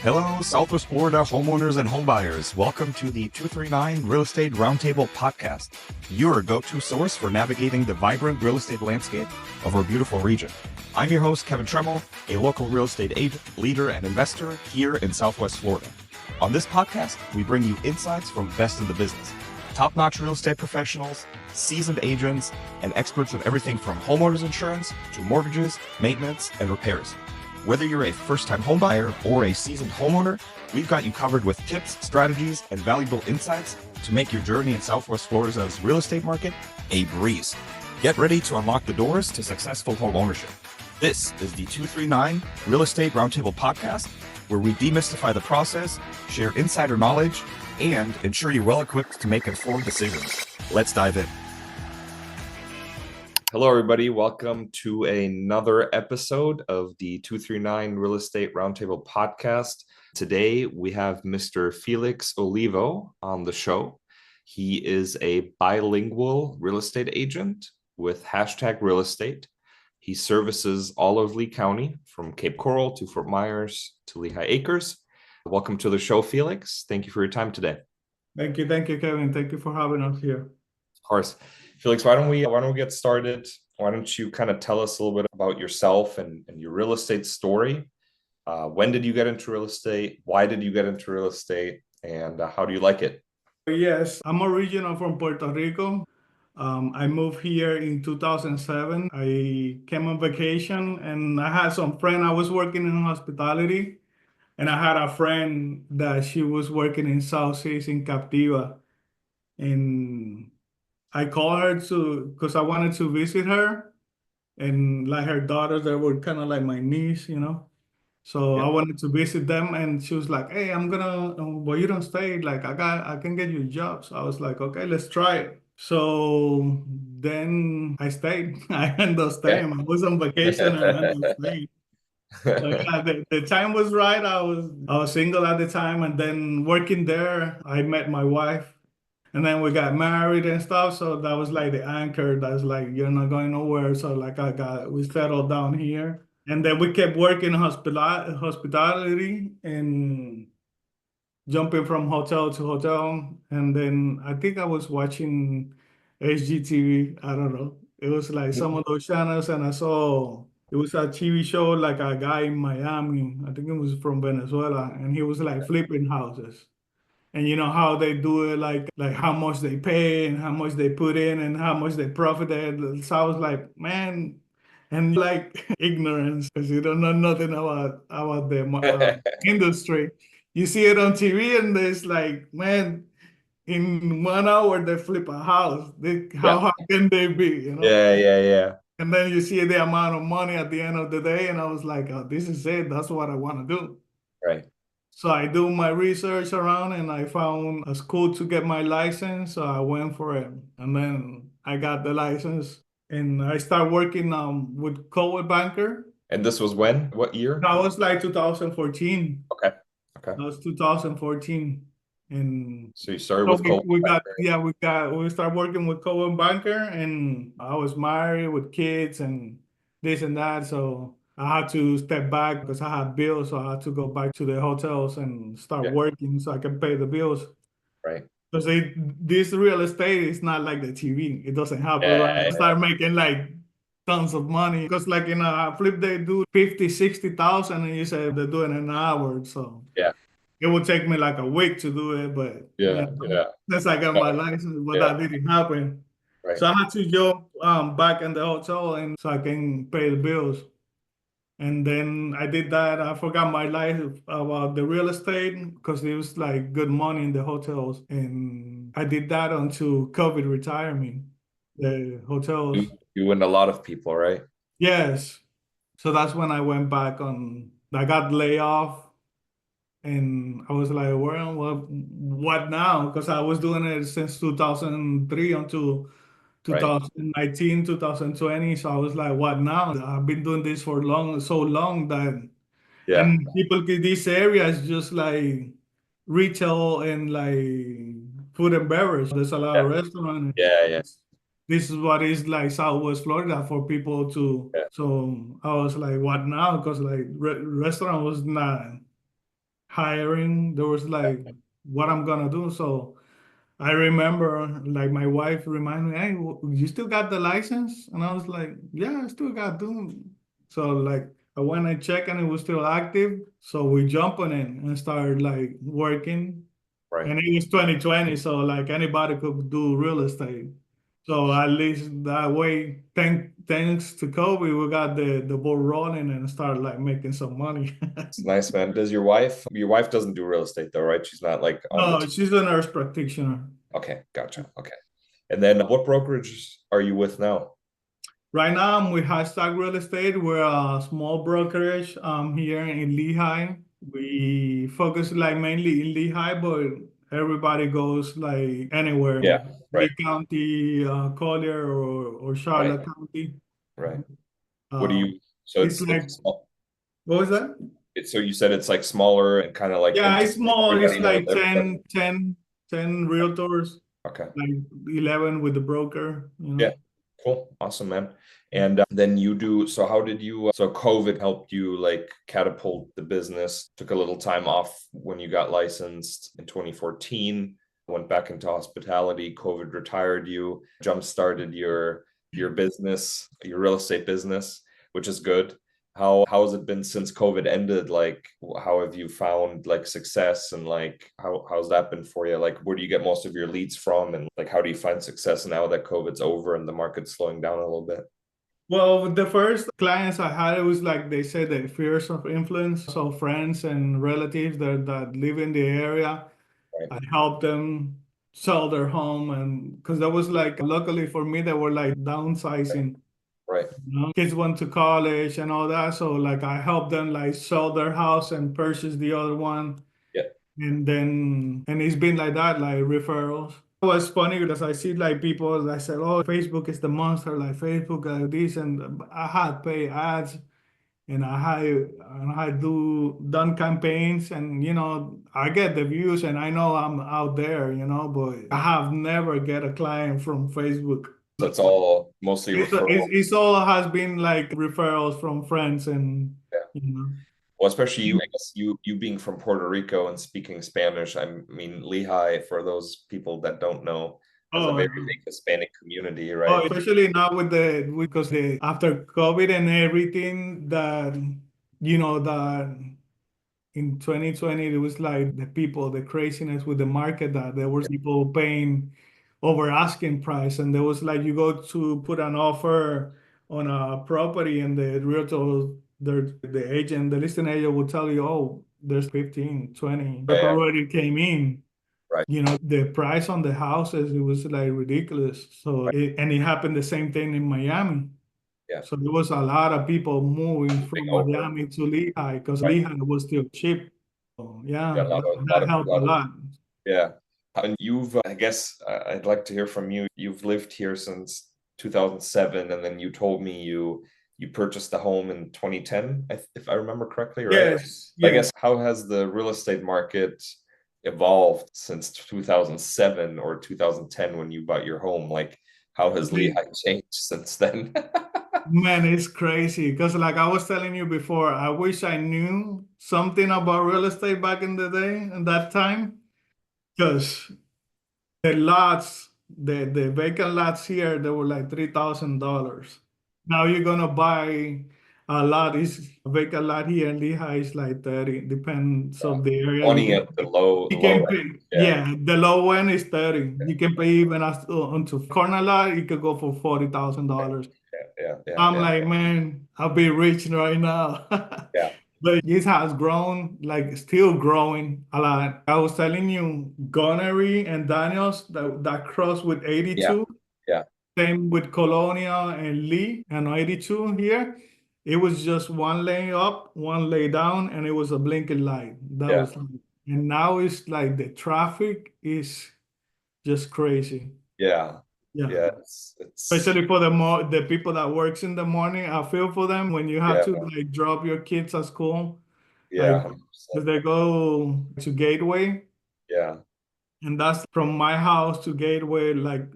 Hello, Southwest Florida homeowners and homebuyers. Welcome to the 239 Real Estate Roundtable podcast, your go-to source for navigating the vibrant real estate landscape of our beautiful region. I'm your host, Kevin Tremmel, a local real estate agent, leader, and investor here in Southwest Florida. On this podcast, we bring you insights from best in the business, top-notch real estate professionals, seasoned agents, and experts in everything from homeowners insurance to mortgages, maintenance, and repairs. Whether you're a first-time homebuyer or a seasoned homeowner, we've got you covered with tips, strategies, and valuable insights to make your journey in Southwest Florida's real estate market a breeze. Get ready to unlock the doors to successful home ownership. This is the 239 Real Estate Roundtable podcast, where we demystify the process, share insider knowledge, and ensure you're well equipped to make informed decisions. Let's dive in. Hello, everybody. Welcome to another episode of the 239 Real Estate Roundtable podcast. Today, we have Mr. Felix Olivo on the show. He is a bilingual real estate agent with #real estate. He services all of Lee County, from Cape Coral to Fort Myers to Lehigh Acres. Welcome to the show, Felix. Thank you for your time today. Thank you, Kevin. Thank you for having us here. Of course. Felix, why don't we get started? Why don't you kind of tell us a little bit about yourself and your real estate story? When did you get into real estate? Why did you get into real estate? And how do you like it? Yes, I'm original from Puerto Rico. I moved here in 2007. I came on vacation and I had some friend. I was working in hospitality and I had a friend that she was working in South Seas in Captiva. And I called her because I wanted to visit her, and like her daughters, they were kind of like my niece, you know. So Yeah. I wanted to visit them, and she was like, "Hey, I'm gonna, well, you don't stay. Like, I can get you a job." So I was like, "Okay, let's try it." So then I stayed. I ended up staying. I was on vacation and I ended up staying. So yeah, the time was right. I was single at the time, and then working there, I met my wife. And then we got married and stuff. So that was like the anchor. That's like, you're not going nowhere. So like we settled down here. And then we kept working hospitality and jumping from hotel to hotel. And then I think I was watching HGTV. I don't know. It was like some of those channels. And I saw it was a TV show, like a guy in Miami. I think it was from Venezuela. And he was like flipping houses. And you know how they do it, like how much they pay and how much they put in and how much they profit. So I was like, man, and like ignorance because you don't know nothing about the industry. You see it on TV and there's like, man, in 1 hour they flip a house. How hard can they be? You know? Yeah. And then you see the amount of money at the end of the day, and I was like, oh, this is it. That's what I want to do. Right. So I do my research around and I found a school to get my license. So I went for it. And then I got the license and I started working with Coldwell Banker. And this was when? What year? That was like 2014. Okay. That was 2014. And So you started so with Coldwell we started working with Coldwell Banker, and I was married with kids and this and that. So I had to step back because I had bills. So I had to go back to the hotels and start working so I can pay the bills. Right. Because this real estate is not like the TV. It doesn't happen. Right? Start making like tons of money. Because like in a flip, they do 50, 60,000 and you say they're doing an hour. So yeah. It would take me like a week to do it, but since I got my license, but that didn't happen. Right. So I had to jump back in the hotel and so I can pay the bills. And then I did that. I forgot my life about the real estate because it was like good money in the hotels. And I did that until COVID retirement, the hotels. You and a lot of people, right? Yes. So that's when I went back I got laid off. And I was like, well, what now? Because I was doing it since 2003 until 2019, 2020. So I was like, what now? I've been doing this for so long that, and people get this area is just like retail and like food and beverage. There's a lot of restaurants. Yeah. This is what is like Southwest Florida for people to. So I was like, what now? Because like restaurant was not hiring. There was like what I'm gonna do. So I remember like my wife reminded me, hey, you still got the license? And I was like, yeah, I still got doing. So like I went and checked and it was still active. So we jump on it and started like working. Right. And it was 2020, so like anybody could do real estate. So at least that way, thanks to COVID, we got the ball rolling and started like making some money. It's nice, man. Does your wife doesn't do real estate though, right? She's not like on the No, team. she's a nurse practitioner. Okay, gotcha. Okay. And then what brokerage are you with now? Right now, I'm with Hashtag Real Estate. We're a small brokerage here in Lehigh. We focus like mainly in Lehigh, but everybody goes like anywhere, Yeah, right, Lee County, Collier, or right, Charlotte County. right. What do Uh, you, so it's it's like, small. what was that? So you said it's like smaller and kind of like Yeah, it's intimate. small. It's Everybody knows like everybody. 10 realtors, Okay. like 11 with the broker, you Yeah. know. Cool. Awesome, man. And then you do, so how did you, so COVID helped you like catapult the business, took a little time off when you got licensed in 2014, went back into hospitality, COVID retired you, jump started your business, your real estate business, which is good. How has it been since COVID ended? Like, how have you found like success and like how's that been for you? Like, where do you get most of your leads from? And like, how do you find success now that COVID's over and the market's slowing down a little bit? Well, the first clients I had, it was like they said the fears of influence. So friends and relatives that live in the area, Right, I helped them sell their home. And because that was like, luckily for me, they were like downsizing. right, Kids went to college and all that. So like I helped them like sell their house and purchase the other one. yeah, And it's been like that, like referrals. It was funny because I see like people, I said, oh, Facebook is the monster, like Facebook, this, and I had pay ads and I had done campaigns and, I get the views and I know I'm out there, but I have never get a client from Facebook. that's all mostly referral. It's all has been like referrals from friends and, Yeah. you know. Well, especially you, I guess you being from Puerto Rico and speaking Spanish. I mean, Lehigh, for those people that don't know, has a Oh, very big Hispanic community, oh, right? especially now with because after COVID and everything that that in 2020 it was like the craziness with the market that there was people paying over asking price and there was like you go to put an offer on a property and the realtor the agent the listing agent will tell you, oh, there's 15 20 that Yeah, already came in. right. The price on the houses, it was like ridiculous. So, and it happened the same thing in Miami. Yeah, So there was a lot of people moving big from over. Miami to Lehigh because Right. Lehigh was still cheap. So Yeah, yeah, a lot of, that helped a lot. yeah. And I guess I'd like to hear from you. You've lived here since 2007, and then you told me you purchased the home in 2010, if I remember correctly, right? Yes, I yes. guess how has the real estate market evolved since 2007 or 2010 when you bought your home? Like, how has Okay. Lehigh changed since then? Man, it's crazy because like I was telling you before, I wish I knew something about real estate back in the day and that time because the lots, the vacant lots here, they were like $3,000. Now you're gonna buy a lot. Is a vacant lot here in Lehigh is like 30, depends of the area. 20 at You low can end. pay, Yeah, yeah, the low end is 30. You can pay even as onto corner lot, it could go for $40,000. I'm yeah, like, man, I'll be rich right now. yeah, But this has grown, like still growing a lot. I was telling you, Gunnery and Daniels, that cross with yeah, 82, yeah, same with Colonial and Lee and 82 here. It was just one lane up, one lane down, and it was a blinking light. That yeah, was, and now it's like the traffic is just crazy. yeah, Yeah. yeah. It's Especially for the people that works in the morning, I feel for them when you have yeah, to like drop your kids at school, yeah, like 100%. because they go to Gateway, Yeah, and that's from my house to Gateway, like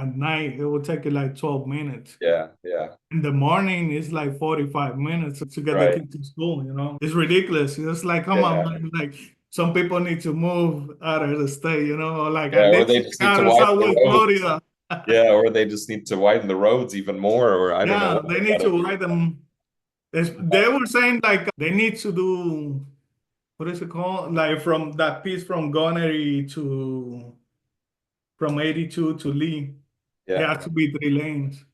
At night, it will take you like 12 minutes. Yeah, yeah. In the morning, it's like 45 minutes to get the Right. kids to school, you know? It's ridiculous. It's like, come on, Yeah. man. Like, some people need to move out of the state, you know? Like, Yeah, at or least they just need out to of widen the Southwest roads. Florida. Yeah, or they just need to widen the roads even more, or I don't know Yeah, what they they need gotta to do. write them. They were saying, like, they need to do, what is it called? Like, from that piece from Gunnery to, from 82 to Lee, it Yeah. has to be 3 lanes.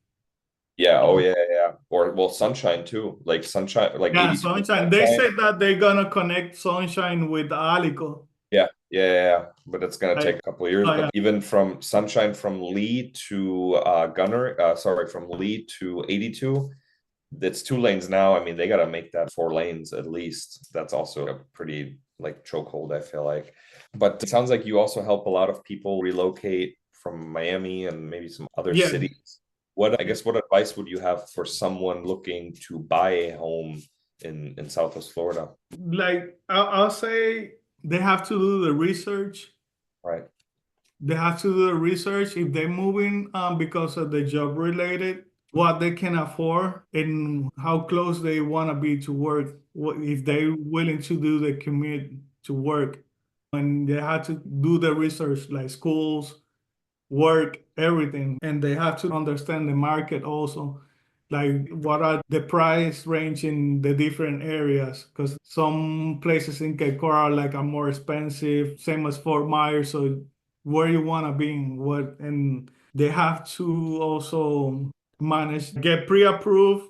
Yeah. Oh, yeah, yeah. Or well, Sunshine too. Like Sunshine, like Yeah, 82 Sunshine. They Sunshine. said that they're gonna connect Sunshine with Alico. Yeah, yeah, yeah, yeah. But it's gonna take Like, a couple of years. oh But yeah, even from Sunshine from Lee to Gunner, sorry, from Lee to 82, it's 2 lanes now. I mean, they gotta make that 4 lanes at least. That's also a pretty like chokehold, I feel like. But it sounds like you also help a lot of people relocate from Miami and maybe some other yeah. cities. What, I guess, what advice would you have for someone looking to buy a home in Southwest Florida? Like I'll say they have to do the research. Right. They have to do the research if they're moving because of the job related, what they can afford and how close they want to be to work. What if they're willing to do the commute to work, and they have to do the research like schools, work, everything. And they have to understand the market also. Like what are the price range in the different areas? Because some places in Cape Coral like are more expensive, same as Fort Myers. So where you want to be in what, and they have to also manage, get pre-approved.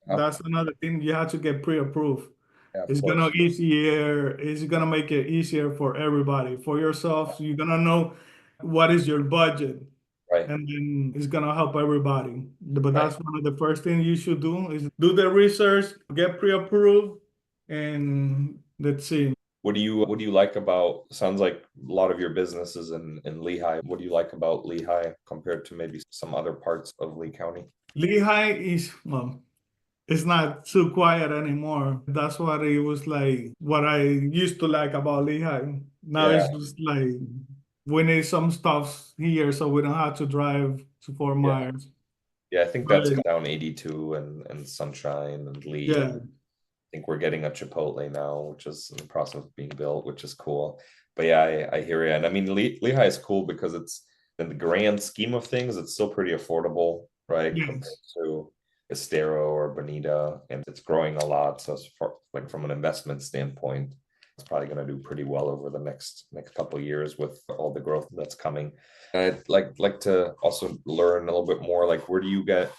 Oh, That's another thing. You have to get pre-approved. yeah, of It's gonna course. easier. It's gonna make it easier for everybody. For yourself, you're gonna know what is your budget, Right, and then it's gonna help everybody. But right. that's one of the first things you should do is do the research, get pre-approved, and let's see. What do you like about, sounds like a lot of your business is in Lehigh. What do you like about Lehigh compared to maybe some other parts of Lee County? Lehigh is well, it's not too quiet anymore. That's what it was like. What I used to like about Lehigh. Now Yeah, it's just like we need some stuff here, so we don't have to drive to Fort yeah. Myers. Yeah, I think But that's down 82 and Sunshine and Lee, and yeah, I think we're getting a Chipotle now, which is in the process of being built, which is cool. But yeah, I hear you. And I mean, Lehigh is cool because it's, in the grand scheme of things, it's still pretty affordable, right? Compared yes, to Estero or Bonita, and it's growing a lot. So as far, like from an investment standpoint, it's probably going to do pretty well over the next couple of years with all the growth that's coming. And I'd like to also learn a little bit more, like where do you get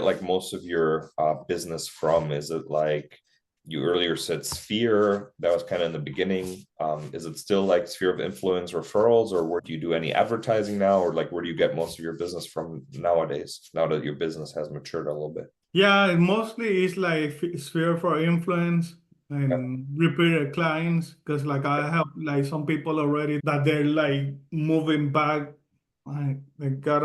like most of your business from? Is it like, you earlier said Sphere, that was kind of in the beginning. Is it still like Sphere of Influence referrals, or where do you do any advertising now, or like where do you get most of your business from nowadays, now that your business has matured a little bit? yeah. Mostly it's like sphere for influence Yeah, and repeated clients. Because like I have like some people already that they're like moving back. I got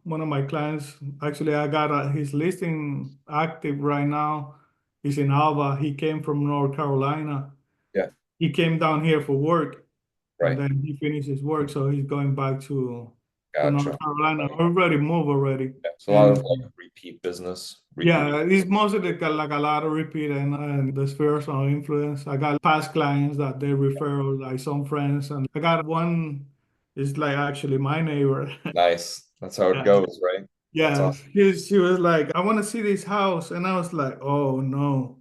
one of my clients. Actually, I got his listing active right now. He's in Alva. He came from North Carolina. yeah, He came down here for work, and right. then he finished his work, so he's going back to Gotcha. North Carolina. Already moved already, Yeah, so a lot of and like repeat business, repeat. yeah, it's mostly like a lot of repeat and the spheres of influence. I got past clients that they refer, like some friends, and I got one is like actually my neighbor. Nice. That's how it Yeah. goes, right? That's Yeah, awesome. she was like, I want to see this house. And I was like, oh no.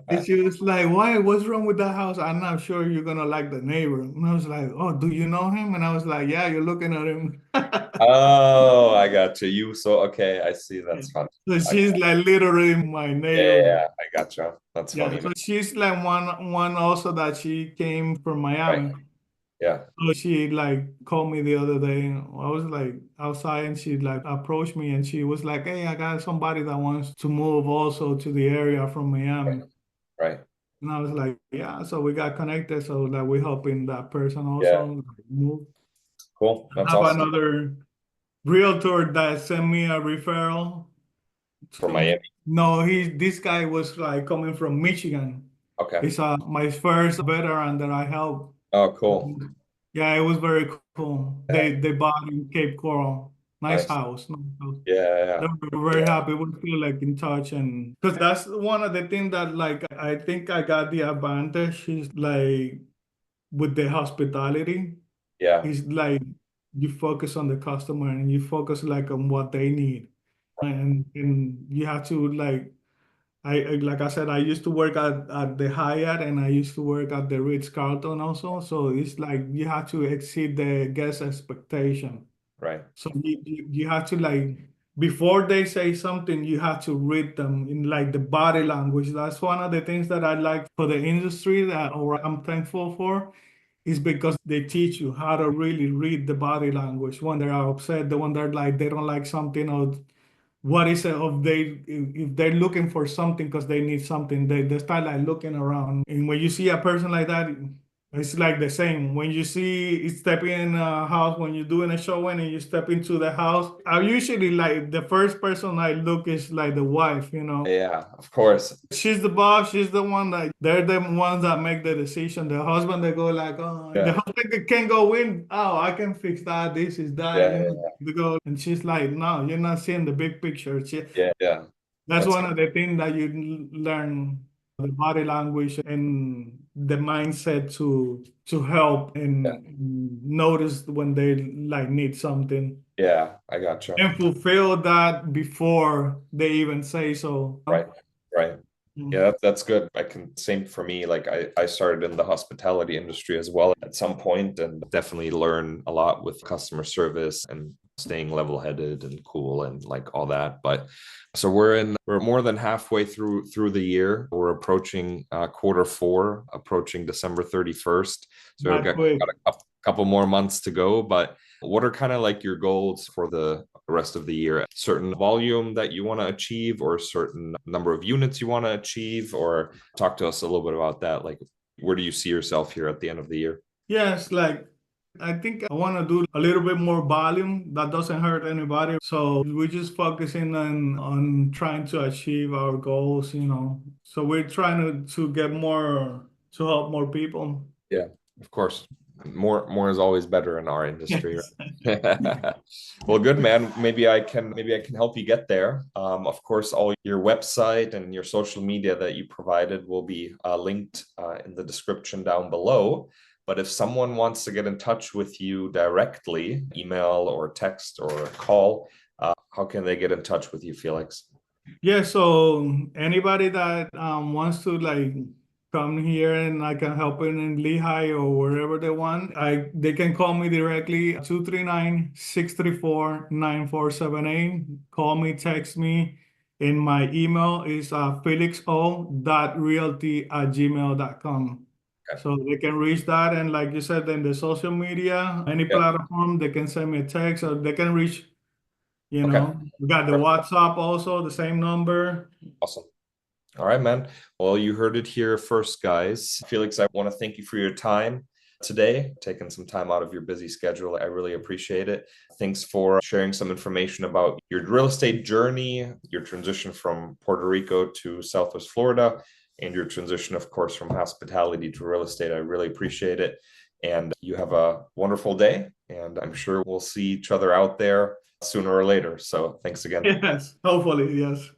And she was like, why? What's wrong with that house? I'm not sure you're gonna like the neighbor. And I was like, oh, do you know him? And I was like, yeah, you're looking at him. Oh, I got you. So okay, I see. That's fun. So I, she's like literally my yeah, yeah, neighbor. yeah, I gotcha. That's Yeah, funny, man. so she's like one also that she came from Right. Miami. Yeah. So she like called me the other day. I was like outside and she like approached me and she was like, hey, I got somebody that wants to move also to the area from Right. Miami. Right. And I was like, yeah. So we got connected so that we're helping that person Yeah. also move. Cool. That's I have awesome. another realtor that sent me a referral. For Miami. No, this guy was like coming from Michigan. Okay. He's my first veteran that I helped. Oh, cool. Yeah, it was very cool. They bought in Cape Coral. Nice Nice. house. Nice house. Yeah, They were very yeah, happy. We feel like in touch, and because that's one of the things that like I think I got the advantage is like with the hospitality. yeah, It's like you focus on the customer and you focus like on what they need, and you have to like like I said, I used to work at the Hyatt and I used to work at the Ritz-Carlton also. So it's like you have to exceed the guest expectation. right. So you have to like before they say something, you have to read them in like the body language. That's one of the things that I like for the industry that or I'm thankful for is because they teach you how to really read the body language when they're upset, the one they're like they don't like something or what is it of they if they're looking for something because they need something, they start like looking around. And when you see a person like that, it's like the same. When you see stepping in a house, when you're doing a showing and you step into the house, I usually like the first person I look is like the wife, you know. Yeah, of course. She's the boss. She's the one that they're the ones that make the decision. The husband, they go like, oh, the Yeah, husband can go in. Oh, I can fix that. This is that. yeah, You yeah, know, they go, and she's like, no, you're not seeing the big picture. yeah, yeah. That's That's one of the things that you learn the body language and the mindset to help yeah, and notice when they like need something yeah. I gotcha. and fulfill that before they even say so. Right, right. Yeah, Mm. that's good. I can same for me. Like I started in the hospitality industry as well at some point and definitely learn a lot with customer service and staying level-headed and cool and like all that. But so we're more than halfway through the year. We're approaching quarter 4, approaching December 31st. So we've Not quick. got a couple more months to go. But what are kind of like your goals for the rest of the year? Certain volume that you want to achieve or a certain number of units you want to achieve? Or talk to us a little bit about that. Like, where do you see yourself here at the end of the year? Yes, like I think I want to do a little bit more volume that doesn't hurt anybody. So we're just focusing on trying to achieve our goals, you know. So we're trying to get more to help more people. Yeah, of course. More is always better in our industry, Yes. right? Well, good man. Maybe I can help you get there. Of course, all your website and your social media that you provided will be linked in the description down below. But if someone wants to get in touch with you directly, email or text or call, how can they get in touch with you, Felix? Yeah, so anybody that wants to like come here and I can help in Lehigh or wherever they want, they can call me directly 239-634-9478. Call me, text me, and my email is felixo.realty@gmail.com. Okay. So they can reach that, and like you said, in the social media, any Yeah. platform, they can send me a text or they can reach, you Okay. know. We got the WhatsApp also, the same number. Awesome. All right, man. Well, you heard it here first, guys. Felix, I want to thank you for your time today, taking some time out of your busy schedule. I really appreciate it. Thanks for sharing some information about your real estate journey, your transition from Puerto Rico to Southwest Florida, and your transition, of course, from hospitality to real estate. I really appreciate it. And you have a wonderful day. And I'm sure we'll see each other out there sooner or later. So thanks again. Yes, hopefully, yes.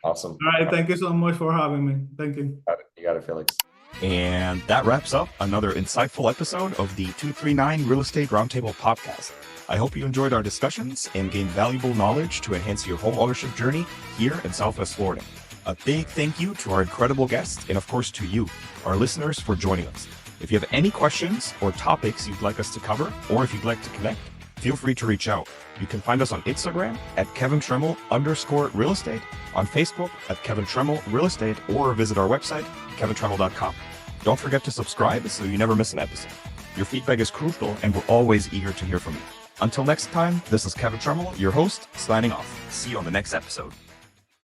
Awesome. All right, thank you so much for having me. Thank you. You got it, Felix. And that wraps up another insightful episode of the 239 Real Estate Roundtable podcast. I hope you enjoyed our discussions and gained valuable knowledge to enhance your home ownership journey here in Southwest Florida. A big thank you to our incredible guests and, of course, to you, our listeners, for joining us. If you have any questions or topics you'd like us to cover, or if you'd like to connect, feel free to reach out. You can find us on Instagram at @KevinTremmel_real estate, on Facebook at Kevin Tremmel Real Estate, or visit our website, kevintremmel.com. Don't forget to subscribe so you never miss an episode. Your feedback is crucial, and we're always eager to hear from you. Until next time, this is Kevin Tremmel, your host, signing off. See you on the next episode.